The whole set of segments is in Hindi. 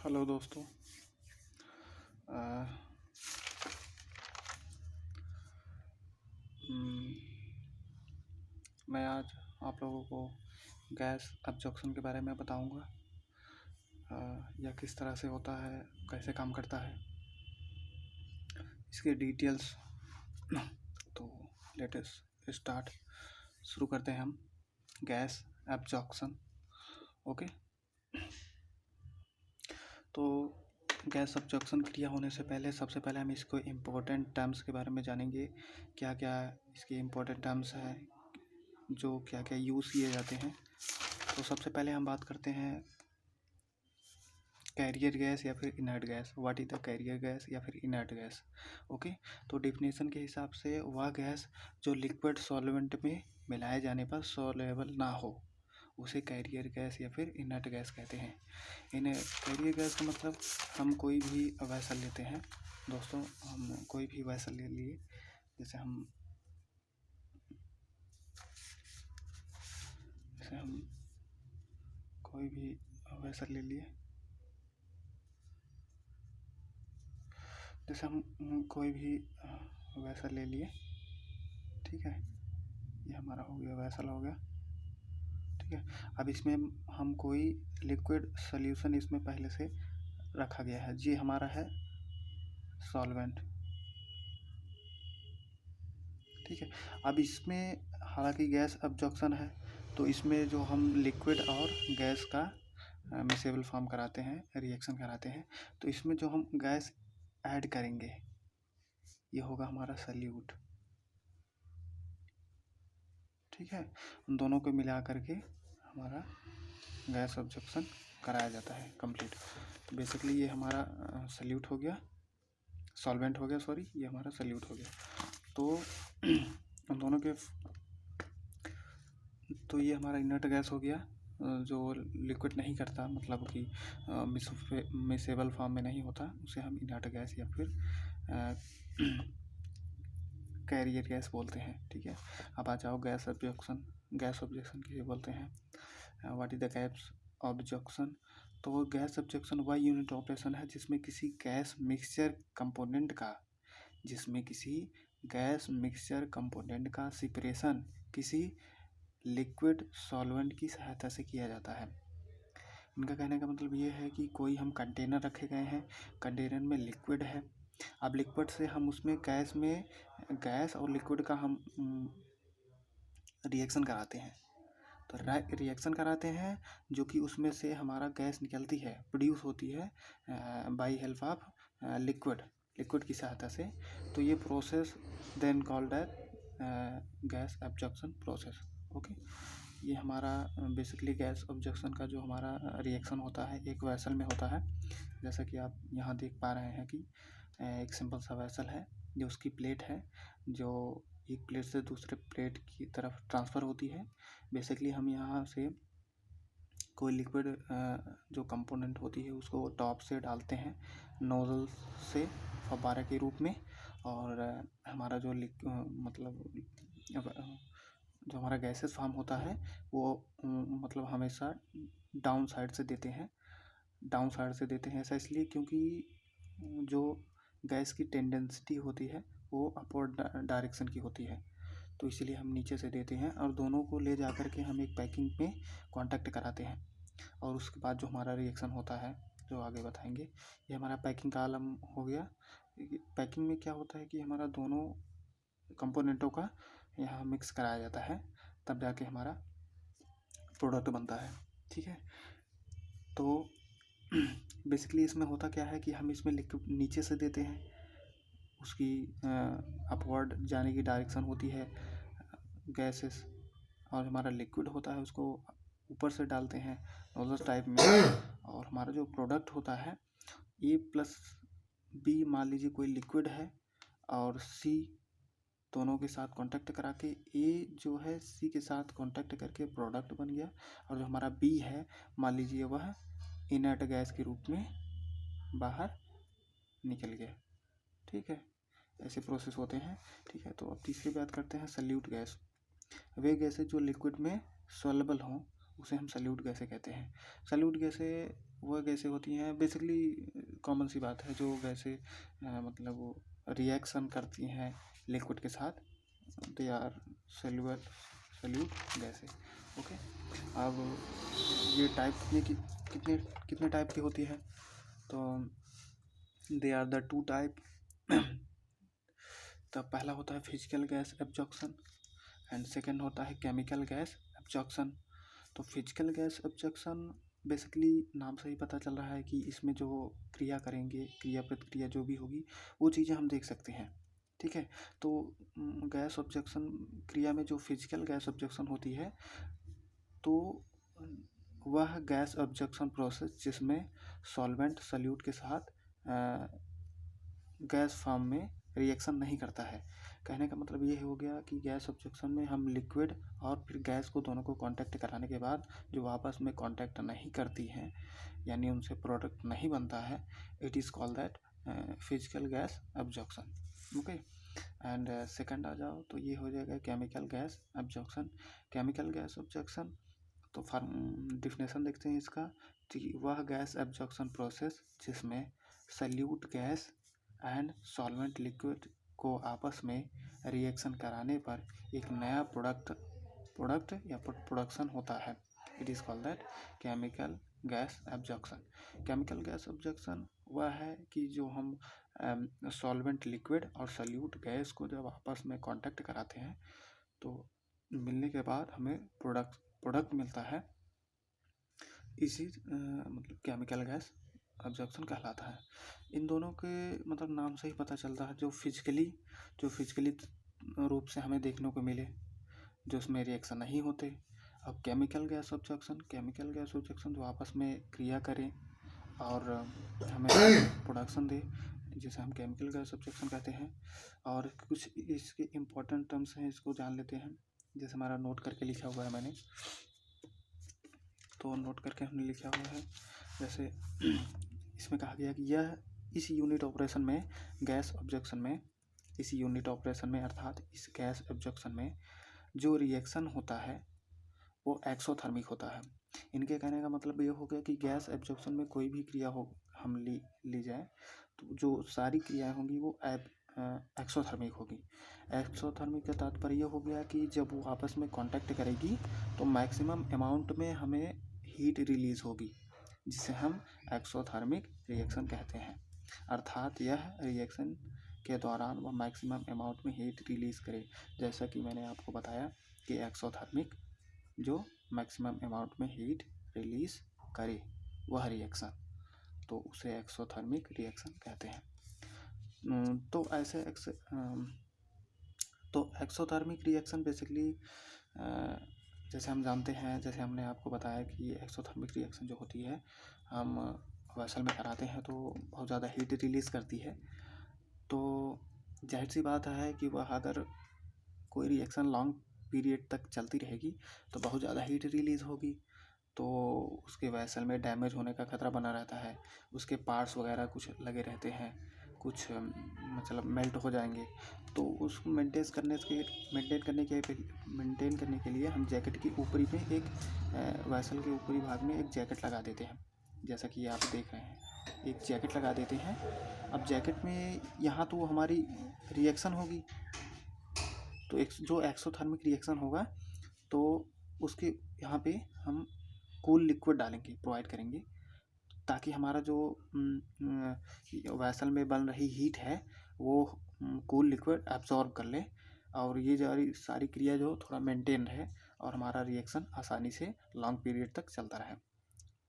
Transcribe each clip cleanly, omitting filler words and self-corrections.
हेलो दोस्तों। अ, हम्म, मैं आज आप लोगों को गैस एब्जॉर्प्शन के बारे में बताऊंगा। यह किस तरह से होता है, कैसे काम करता है, इसके डिटेल्स। तो लेट अस स्टार्ट। शुरू करते हैं हम गैस एब्जॉर्प्शन। ओके। तो गैस एब्जॉर्प्शन क्रिया होने से पहले सबसे पहले हम इसको इम्पोर्टेंट टर्म्स के बारे में जानेंगे। क्या क्या इसके इम्पोर्टेंट टर्म्स हैं, जो क्या क्या यूज़ किए जाते हैं। तो सबसे पहले हम बात करते हैं कैरियर गैस या फिर inert gas. What is the carrier gas या फिर इनर्ट गैस। ओके। तो डिफिनेशन के हिसाब से वह गैस जो लिक्विड सॉल्वेंट में मिलाए जाने पर सॉल्युबल ना हो, उसे कैरियर गैस या फिर इनर्ट गैस कहते हैं। इन कैरियर गैस का मतलब हम कोई भी वैसल लेते हैं दोस्तों। हम कोई भी वैसल ले लिए, जैसे हम कोई भी वैसल ले लिए, जैसे हम कोई भी वैसल ले लिए। ठीक है, ये हमारा हो गया, वैसल हो गया। ठीक है। अब इसमें हम कोई लिक्विड सॉल्यूशन इसमें पहले से रखा गया है, ये हमारा है सॉल्वेंट। ठीक है। अब इसमें हालांकि गैस एब्जॉर्प्शन है, तो इसमें जो हम लिक्विड और गैस का मिसेबल फॉर्म कराते हैं, रिएक्शन कराते हैं, तो इसमें जो हम गैस ऐड करेंगे ये होगा हमारा सल्यूट। ठीक है। उन दोनों को मिला करके हमारा गैस एब्जॉर्प्शन कराया जाता है कंप्लीट। तो बेसिकली ये हमारा सल्यूट हो गया, सॉल्वेंट हो गया, सॉरी, ये हमारा सल्यूट हो गया। तो उन दोनों के, तो ये हमारा इनर्ट गैस हो गया, जो लिक्विड नहीं करता, मतलब कि मिसेबल फॉर्म में नहीं होता, उसे हम इनर्ट गैस या फिर कैरियर गैस बोलते हैं। ठीक है। अब आ जाओ गैस ऑब्जेक्शन। गैस ऑब्जेक्शन किसे बोलते हैं, what is the gas objection. तो गैस ऑब्जेक्शन वह यूनिट ऑपरेशन है जिसमें किसी गैस मिक्सचर कंपोनेंट का सेपरेशन किसी लिक्विड सॉल्वेंट की सहायता से किया जाता है। इनका कहने का मतलब ये है कि कोई हम कंटेनर रखे गए हैं, कंटेनर में लिक्विड है। अब लिक्विड से हम उसमें गैस और लिक्विड का हम रिएक्शन कराते हैं। तो रिएक्शन कराते हैं, जो कि उसमें से हमारा गैस निकलती है, प्रोड्यूस होती है बाय हेल्प ऑफ लिक्विड की सहायता से। तो ये process then called as gas absorption process. Okay. ये हमारा बेसिकली गैस ऑब्जेक्शन का जो हमारा रिएक्शन होता है एक वैसल में होता है। जैसा कि आप यहाँ देख पा रहे हैं कि एक सिंपल सा वैसल है, जो उसकी प्लेट है, जो एक प्लेट से दूसरे प्लेट की तरफ ट्रांसफ़र होती है। बेसिकली हम यहाँ से कोई लिक्विड जो कंपोनेंट होती है उसको टॉप से डालते हैं नोजल से फव्वारे के रूप में, और हमारा जो मतलब जो हमारा गैसेस फॉर्म होता है वो मतलब हमेशा डाउन साइड से देते हैं। ऐसा इसलिए क्योंकि जो गैस की टेंडेंसिटी होती है वो अपवर्ड डायरेक्शन की होती है, तो इसलिए हम नीचे से देते हैं और दोनों को ले जा कर के हम एक पैकिंग में कांटेक्ट कराते हैं। और उसके बाद जो हमारा रिएक्शन होता है, जो आगे बताएंगे, ये हमारा पैकिंग का आलम हो गया। पैकिंग में क्या होता है कि हमारा दोनों कंपोनेंटों का यहाँ मिक्स कराया जाता है, तब जाके हमारा प्रोडक्ट बनता है। ठीक है। तो बेसिकली इसमें होता क्या है कि हम इसमें लिक्विड नीचे से देते हैं, उसकी अपवर्ड जाने की डायरेक्शन होती है गैसेस, और हमारा लिक्विड होता है उसको ऊपर से डालते हैं नोजल टाइप में। और हमारा जो प्रोडक्ट होता है A+B, मान लीजिए कोई लिक्विड है और C दोनों के साथ कांटेक्ट करा के A जो है C के साथ कांटेक्ट करके प्रोडक्ट बन गया, और जो हमारा B है मान लीजिए वह इनर्ट गैस के रूप में बाहर निकल गया। ठीक है, ऐसे प्रोसेस होते हैं। ठीक है। तो अब तीसरी बात करते हैं सल्यूट गैस। वे गैसें जो लिक्विड में सॉल्युबल हों उसे हम सल्यूट गैसें कहते हैं। सल्यूट गैसें वह गैसें होती हैं, बेसिकली कॉमन सी बात है, जो गैसें मतलब वो रिएक्शन करती हैं लिक्विड के साथ, दे आर सल्यूट गैसें। ओके, अब ये टाइप कितने कितने टाइप की होती है, तो they are the two type. तो पहला होता है physical gas absorption and second होता है केमिकल गैस एब्जॉर्प्शन। तो फिजिकल गैस एब्जॉर्प्शन बेसिकली नाम से ही पता चल रहा है कि इसमें जो क्रिया करेंगे, क्रिया प्रतिक्रिया जो भी होगी वो चीज़ें हम देख सकते हैं। ठीक है, तो गैस ऑब्जेक्शन क्रिया में जो फिजिकल गैस ऑब्जेक्शन होती है, तो वह गैस ऑब्जेक्शन प्रोसेस जिसमें सॉल्वेंट सल्यूट के साथ गैस फॉर्म में रिएक्शन नहीं करता है। कहने का मतलब ये हो गया कि गैस ऑब्जेक्शन में हम लिक्विड और फिर गैस को दोनों को कांटेक्ट कराने के बाद जो आपस में कांटेक्ट नहीं करती हैं, यानी उनसे प्रोडक्ट नहीं बनता है, it is called that physical gas objection. Okay, and second आ जाओ तो ये हो जाएगा chemical gas objection. Chemical gas objection तो डिफिनेशन देखते हैं इसका, कि वह गैस एब्जॉर्प्शन प्रोसेस जिसमें solute gas and solvent liquid को आपस में रिएक्शन कराने पर एक नया प्रोडक्ट या प्रोडक्शन होता है। It is called that chemical gas absorption. Chemical gas absorption वह है कि जो हम सॉल्वेंट लिक्विड और सल्यूट गैस को जब आपस में कांटेक्ट कराते हैं तो मिलने के बाद हमें प्रोडक्ट मिलता है, इसी मतलब केमिकल गैस ऑब्जेक्शन कहलाता है। इन दोनों के मतलब नाम से ही पता चलता है, जो फिजिकली रूप से हमें देखने को मिले, जो उसमें रिएक्शन नहीं होते। अब केमिकल गैस ऑब्जेक्शन जो आपस में क्रिया करें और हमें प्रोडक्शन दे, जिसे हम केमिकल गैस ऑब्जेक्शन कहते हैं। और कुछ इसके इम्पोर्टेंट टर्म्स हैं, इसको जान लेते हैं। जैसे हमारा नोट करके लिखा हुआ है मैंने, तो नोट करके हमने लिखा हुआ है। जैसे इसमें कहा गया कि यह इस यूनिट ऑपरेशन में अर्थात इस गैस ऑब्जेक्शन में जो रिएक्शन होता है वो एक्सोथर्मिक होता है। इनके कहने का मतलब ये हो गया कि गैस एब्जॉर्प्शन में कोई भी क्रिया हो हम ली जाए तो जो सारी क्रियाएं होंगी वो एक्सोथर्मिक होगी। एक्सोथर्मिक का तात्पर्य हो गया कि जब वो आपस में कांटेक्ट करेगी तो मैक्सिमम अमाउंट में हमें हीट रिलीज होगी, जिसे हम एक्सोथर्मिक रिएक्शन कहते हैं। अर्थात यह रिएक्शन के दौरान वह मैक्सिमम अमाउंट में हीट रिलीज करे। जैसा कि मैंने आपको बताया कि एक्सोथर्मिक जो मैक्सिमम अमाउंट में हीट रिलीज करे वह रिएक्शन, तो उसे एक्सोथर्मिक रिएक्शन कहते हैं। तो एक्सोथर्मिक रिएक्शन बेसिकली जैसे हम जानते हैं, जैसे हमने आपको बताया कि एक्सोथर्मिक रिएक्शन जो होती है हम वेसल में कराते हैं तो बहुत ज़्यादा हीट रिलीज़ करती है। तो जाहिर सी बात है कि वह अगर कोई रिएक्शन लॉन्ग पीरियड तक चलती रहेगी तो बहुत ज़्यादा हीट रिलीज़ होगी, तो उसके वेसल में डैमेज होने का खतरा बना रहता है। उसके पार्ट्स वगैरह कुछ लगे रहते हैं, कुछ मतलब मेल्ट हो जाएंगे। तो उसको मेंटेन करने के लिए हम जैकेट की ऊपरी में एक वेसल के ऊपरी भाग में एक जैकेट लगा देते हैं। जैसा कि आप देख रहे हैं, एक जैकेट लगा देते हैं। अब जैकेट में यहाँ तो हमारी रिएक्शन होगी, तो जो एक्सोथर्मिक रिएक्शन होगा तो उसके यहाँ पे हम कूल लिक्विड डालेंगे, प्रोवाइड करेंगे, ताकि हमारा जो वेसल में बन रही हीट है वो कूल लिक्विड एब्जॉर्ब कर ले, और ये सारी क्रिया जो थोड़ा मेंटेन रहे और हमारा रिएक्शन आसानी से लॉन्ग पीरियड तक चलता रहे।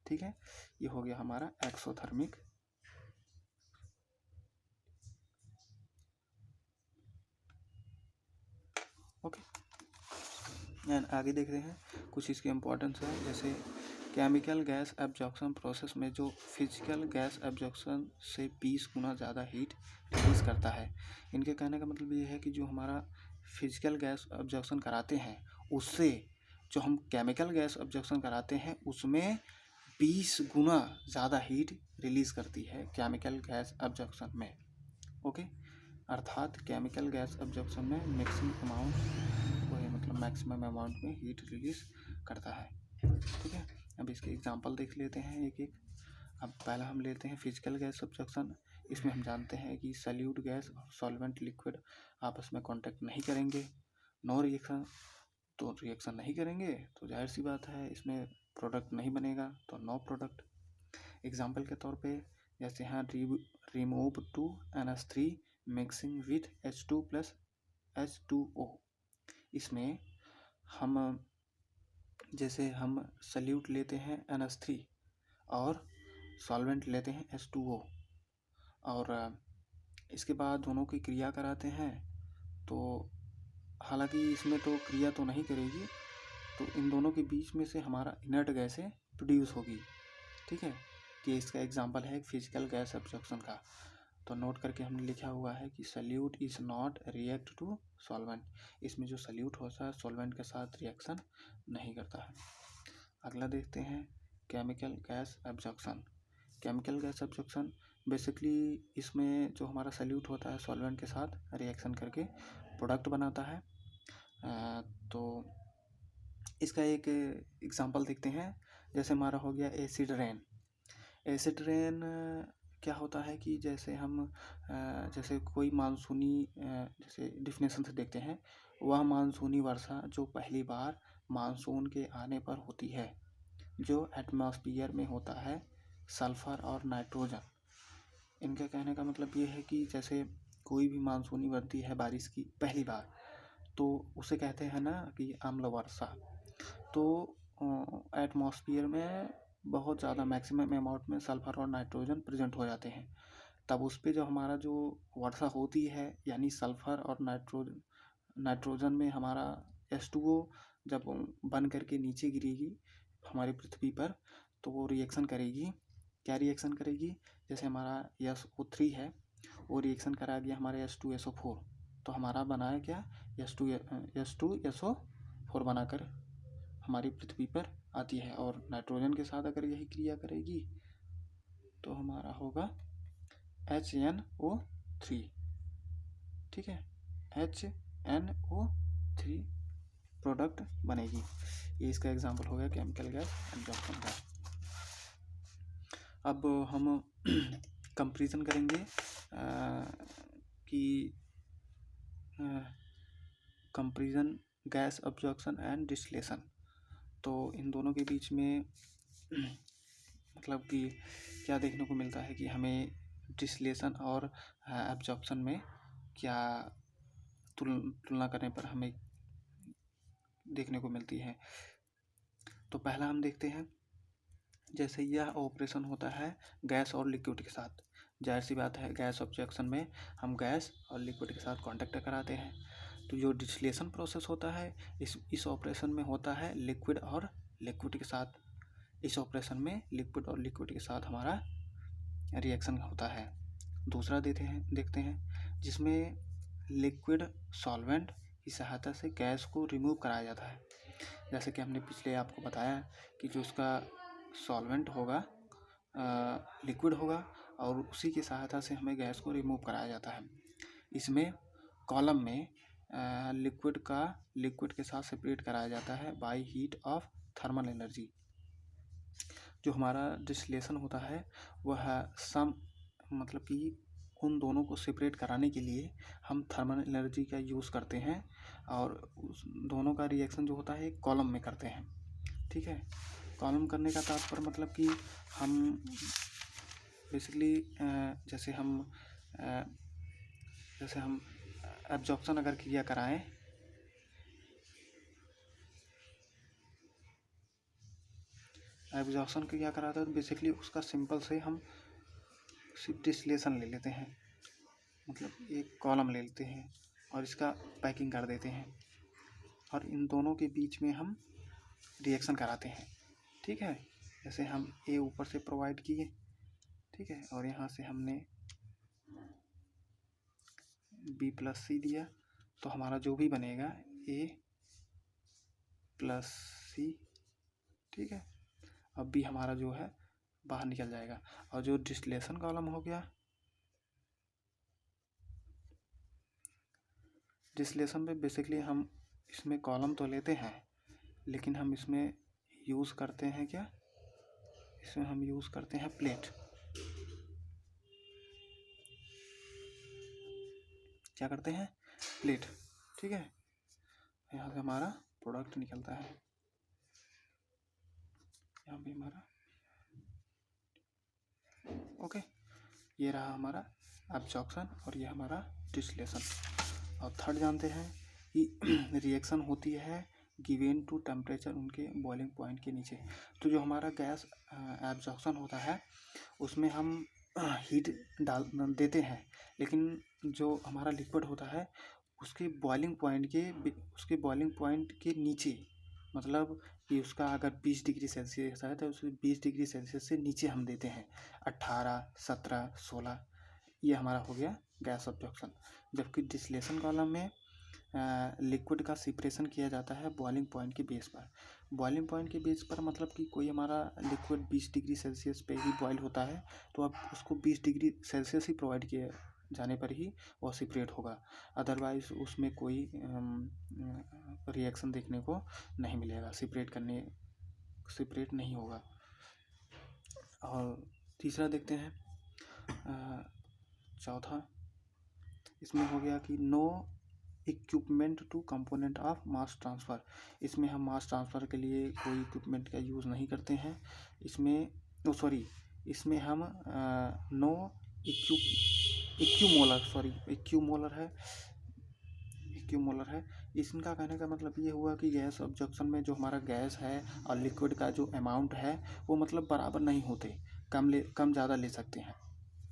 ठीक है, ये हो गया हमारा एक्सोथर्मिक। ओके, एंड आगे देखते हैं कुछ इसके इम्पोर्टेंस है। जैसे केमिकल गैस एब्जॉर्प्शन प्रोसेस में जो फिजिकल गैस एब्जॉर्प्शन से 20 गुना ज़्यादा हीट रिलीज़ करता है। इनके कहने का मतलब ये है कि जो हमारा फिजिकल गैस एब्जॉर्प्शन कराते हैं उससे जो हम केमिकल गैस एब्जॉर्प्शन कराते हैं उसमें 20 गुना ज़्यादा हीट रिलीज़ करती है केमिकल गैस एब्जॉर्प्शन में। ओके, अर्थात केमिकल गैस एब्जॉर्प्शन में मैक्सिमम अमाउंट में हीट रिलीज़ करता है। ठीक है। अब इसके एग्जांपल देख लेते हैं एक एक। अब पहला हम लेते हैं फिजिकल गैस सब्सट्रैक्शन। इसमें हम जानते हैं कि सॉल्यूट गैस और सॉल्वेंट लिक्विड आपस में कांटेक्ट नहीं करेंगे, नो रिएक्शन। तो रिएक्शन नहीं करेंगे तो जाहिर सी बात है इसमें प्रोडक्ट नहीं बनेगा, तो नो प्रोडक्ट। एग्जाम्पल के तौर पे जैसे यहाँ remove to NH3 mixing with H2 plus H2O। इसमें हम जैसे हम सल्यूट लेते हैं NH3 और सॉल्वेंट लेते हैं H2O, और इसके बाद दोनों की क्रिया कराते हैं। तो हालांकि इसमें तो क्रिया तो नहीं करेगी, तो इन दोनों के बीच में से हमारा इनर्ट गैसें प्रोड्यूस होगी। ठीक है, कि इसका एग्जांपल है फिजिकल गैस सब्सट्रैक्शन का। तो नोट करके हमने लिखा हुआ है कि solute is not react to solvent. इसमें जो सल्यूट होता है सॉल्वेंट के साथ रिएक्शन नहीं करता है। अगला देखते हैं chemical gas absorption. Chemical gas absorption basically इसमें जो हमारा सल्यूट होता है सॉल्वेंट के साथ रिएक्शन करके प्रोडक्ट बनाता है। तो इसका एक एग्जांपल देखते हैं। जैसे हमारा हो गया एसिड रेन। एसिड रेन क्या होता है कि जैसे हम जैसे कोई मानसूनी जैसे डिफिनेशन से देखते हैं, वह मानसूनी वर्षा जो पहली बार मानसून के आने पर होती है, जो एटमॉस्फेयर में होता है सल्फर और नाइट्रोजन। इनके कहने का मतलब ये है कि जैसे कोई भी मानसूनी बनती है बारिश की पहली बार, तो उसे कहते हैं ना कि अम्ल वर्षा। तो एटमॉस्फेयर में बहुत ज़्यादा मैक्सिमम अमाउंट में सल्फर और नाइट्रोजन प्रेजेंट हो जाते हैं। तब उस पर जो हमारा जो वर्षा होती है, यानी सल्फर और नाइट्रोजन में हमारा H2O जब बन करके नीचे गिरेगी हमारी पृथ्वी पर, तो वो रिएक्शन करेगी। क्या रिएक्शन करेगी? जैसे हमारा SO3 है, वो रिएक्शन करा गया हमारे H2SO4, तो हमारा बना है क्या H2SO4 बनाकर हमारी पृथ्वी पर आती है। और नाइट्रोजन के साथ अगर यही क्रिया करेगी तो हमारा होगा HNO3। ठीक है, HNO3 प्रोडक्ट बनेगी। ये इसका एग्जांपल हो गया केमिकल गैस एब्जॉर्प्शन का। अब हम कंपैरिजन करेंगे कि comparison gas absorption and distillation. तो इन दोनों के बीच में मतलब कि क्या देखने को मिलता है कि हमें डिस्टिलेशन और एब्जॉर्प्शन में क्या तुलना करने पर हमें देखने को मिलती है। तो पहला हम देखते हैं, जैसे यह ऑपरेशन होता है गैस और लिक्विड के साथ। जाहिर सी बात है गैस ऑब्जेक्शन में हम गैस और लिक्विड के साथ कांटेक्ट कराते हैं। तो जो डिस्टिलेशन प्रोसेस होता है इस ऑपरेशन में होता है लिक्विड और लिक्विड के साथ। इस ऑपरेशन में लिक्विड और लिक्विड के साथ हमारा रिएक्शन होता है। दूसरा देखते हैं जिसमें लिक्विड सॉल्वेंट की सहायता से गैस को रिमूव कराया जाता है। जैसे कि हमने पिछले आपको बताया कि जो उसका सॉल्वेंट होगा लिक्विड होगा और उसी की सहायता से हमें गैस को रिमूव कराया जाता है। इसमें कॉलम में लिक्विड के साथ सेपरेट कराया जाता है by heat of thermal energy. जो हमारा डिस्टिलेशन होता है वह सम मतलब कि उन दोनों को सेपरेट कराने के लिए हम थर्मल एनर्जी का यूज़ करते हैं, और उस दोनों का रिएक्शन जो होता है कॉलम में करते हैं। ठीक है, कॉलम करने का तात्पर्य मतलब कि हम बेसिकली जैसे हम एब्जॉर्प्शन अगर क्रिया कराएं, एब्जॉर्प्शन क्रिया कराते हैं तो बेसिकली उसका सिंपल से हम सिर्फ डिस्टिलेशन ले लेते हैं, मतलब एक कॉलम ले लेते हैं और इसका पैकिंग कर देते हैं, और इन दोनों के बीच में हम रिएक्शन कराते हैं। ठीक है, जैसे हम ए ऊपर से प्रोवाइड किए, ठीक है, और यहाँ से हमने B+C दिया, तो हमारा जो भी बनेगा A+C। ठीक है, अब भी हमारा जो है बाहर निकल जाएगा। और जो डिस्टिलेशन कॉलम हो गया, डिस्टिलेशन में बेसिकली हम इसमें कॉलम तो लेते हैं लेकिन हम इसमें यूज़ करते हैं क्या, इसमें हम यूज़ करते हैं प्लेट। क्या करते हैं, प्लेट। ठीक है, यहाँ से हमारा प्रोडक्ट निकलता है, यहाँ भी हमारा ओके। ये रहा हमारा एब्जॉर्प्शन और ये हमारा डिस्टिलेशन। और थर्ड जानते हैं कि रिएक्शन होती है गिवन टू टेम्परेचर उनके बॉइलिंग पॉइंट के नीचे। तो जो हमारा गैस एब्जॉर्प्शन होता है उसमें हम हीट डाल देते हैं, लेकिन जो हमारा लिक्विड होता है उसके बॉइलिंग पॉइंट के नीचे, मतलब कि उसका अगर 20 डिग्री सेल्सियस है तो उसे 20 डिग्री सेल्सियस से नीचे हम देते हैं, 18, 17, 16, ये हमारा हो गया गैस ऑब्जॉर्प्शन। जबकि डिस्टिलेशन कॉलम में लिक्विड का सेपरेशन किया जाता है बॉइलिंग पॉइंट के बेस पर। बॉइलिंग पॉइंट के बेस पर मतलब कि कोई हमारा लिक्विड 20 डिग्री सेल्सियस पे ही बॉयल होता है तो अब उसको 20 डिग्री सेल्सियस ही प्रोवाइड किया जाने पर ही वो सेपरेट होगा, अदरवाइज उसमें कोई रिएक्शन देखने को नहीं मिलेगा, सेपरेट नहीं होगा। और तीसरा देखते हैं, चौथा इसमें हो गया कि no equipment to component of mass transfer. इसमें हम मास ट्रांसफ़र के लिए कोई इक्विपमेंट का यूज़ नहीं करते हैं। इसमें हम नो इक्यूमोलर है। इसका कहने का मतलब ये हुआ कि गैस ऑब्जॉर्प्शन में जो हमारा गैस है और लिक्विड का जो अमाउंट है वो मतलब बराबर नहीं होते, कम ज़्यादा ले सकते हैं।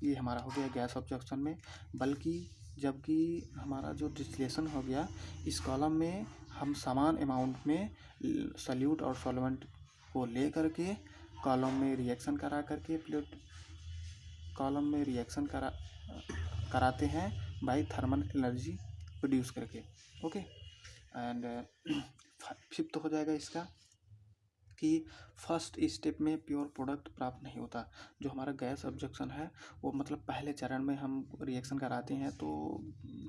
ये हमारा हो गया गैस ऑब्जॉर्प्शन में। जबकि हमारा जो डिस्टिलेशन हो गया, इस कॉलम में हम समान अमाउंट में सॉल्यूट और सॉल्वेंट को ले करके कॉलम में रिएक्शन कराते हैं बाई थर्मल एनर्जी प्रोड्यूस करके। ओके, एंड फिफ्थ हो जाएगा इसका कि फर्स्ट स्टेप में प्योर प्रोडक्ट प्राप्त नहीं होता। जो हमारा गैस ऑब्जॉर्प्शन है वो मतलब पहले चरण में हम रिएक्शन कराते हैं तो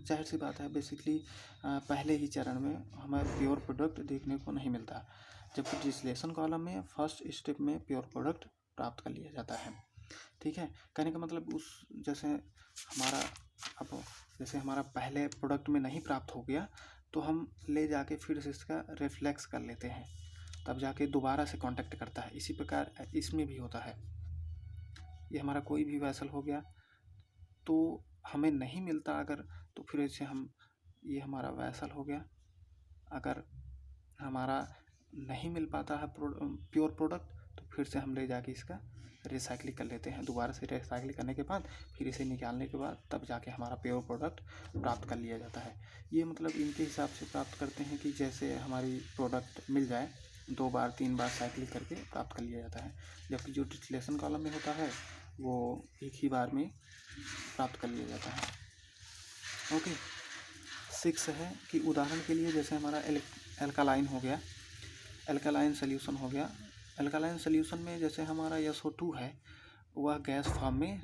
जाहिर सी बात है बेसिकली पहले ही चरण में हमें प्योर प्रोडक्ट देखने को नहीं मिलता, जबकि डिस्टिलेशन कॉलम में फर्स्ट स्टेप में प्योर प्रोडक्ट प्राप्त कर लिया जाता है। ठीक है, कहने का मतलब जैसे हमारा पहले प्रोडक्ट में नहीं प्राप्त हो गया तो हम ले जाके फिर से इसका रिफ्लेक्स कर लेते हैं, तब जाके दोबारा से कांटेक्ट करता है। इसी प्रकार इसमें भी होता है। ये हमारा कोई भी वेसल हो गया तो हमें नहीं मिलता अगर, तो फिर इसे ये हमारा वेसल हो गया, अगर हमारा नहीं मिल पाता है प्योर प्रोडक्ट तो फिर से हम ले जाके इसका रिसाइकलिंग कर लेते हैं। दोबारा से रिसाइकलिंग करने के बाद फिर इसे निकालने के बाद तब जाके हमारा प्योर प्रोडक्ट प्राप्त कर लिया जाता है। ये मतलब इनके हिसाब से प्राप्त करते हैं कि जैसे हमारी प्रोडक्ट मिल जाए 2 बार 3 बार साइक्लिंग करके प्राप्त कर लिया जाता है, जबकि जो डिस्टिलेशन कॉलम में होता है वो एक ही बार में प्राप्त कर लिया जाता है। ओके, 6 है कि उदाहरण के लिए जैसे हमारा एल्कालाइन हो गया, एल्कालाइन सोल्यूशन हो गया। एल्कालाइन सोल्यूशन में जैसे हमारा SO2 है वह गैस फॉर्म में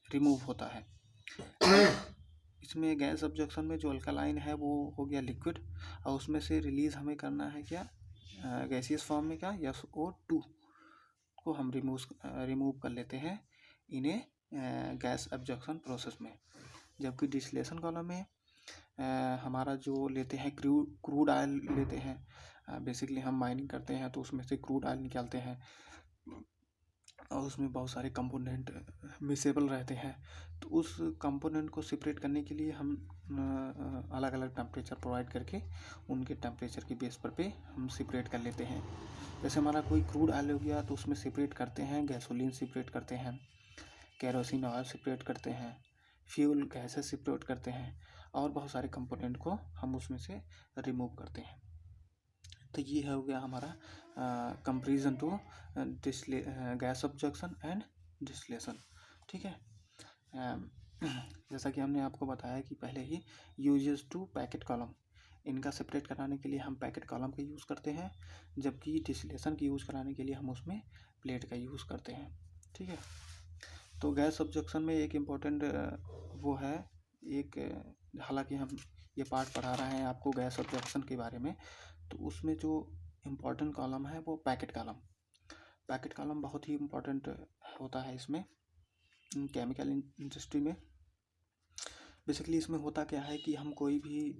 रिमूव होता है। इसमें गैस ऑब्जॉर्प्शन में जो अल्कालाइन है वो हो गया लिक्विड, और उसमें से रिलीज़ हमें करना है क्या, गैसियस फॉर्म में क्या, SO2 को हम रिमूव कर लेते हैं इन्हें गैस ऑब्जॉर्प्शन प्रोसेस में। जबकि डिस्टिलेशन कॉलम में हमारा जो लेते हैं क्रूड ऑयल लेते हैं, बेसिकली हम माइनिंग करते हैं तो उसमें से क्रूड ऑयल निकालते हैं और उसमें बहुत सारे कंपोनेंट मिसेबल रहते हैं, तो उस कंपोनेंट को सेपरेट करने के लिए हम अलग अलग टेम्परेचर प्रोवाइड करके उनके टेम्परेचर के बेस पर पे हम सेपरेट कर लेते हैं। जैसे हमारा कोई क्रूड ऑयल हो गया तो उसमें सेपरेट करते हैं, गैसोलीन सेपरेट करते हैं, केरोसिन ऑयल सेपरेट करते हैं, फ्यूल गैसेस सेपरेट करते हैं, और बहुत सारे कंपोनेंट को हम उसमें से रिमूव करते हैं। तो ये हो गया हमारा comparison to gas absorption and distillation. ठीक है, जैसा कि हमने आपको बताया कि पहले ही यूजेस टू पैकेट कॉलम, इनका सेपरेट कराने के लिए हम पैकेट कॉलम का यूज़ करते हैं, जबकि डिस्टिलेशन की यूज़ कराने के लिए हम उसमें प्लेट का यूज़ करते हैं। ठीक है, तो गैस ऑब्जॉर्प्शन में एक इम्पोर्टेंट वो है हालांकि हम ये पार्ट पढ़ा रहे हैं आपको गैस ऑब्जॉर्प्शन के बारे में, तो उसमें जो इम्पॉर्टेंट कॉलम है वो पैकेट कॉलम। पैकेट कॉलम बहुत ही इम्पॉर्टेंट होता है इसमें केमिकल इंडस्ट्री में। बेसिकली इसमें होता क्या है कि हम कोई भी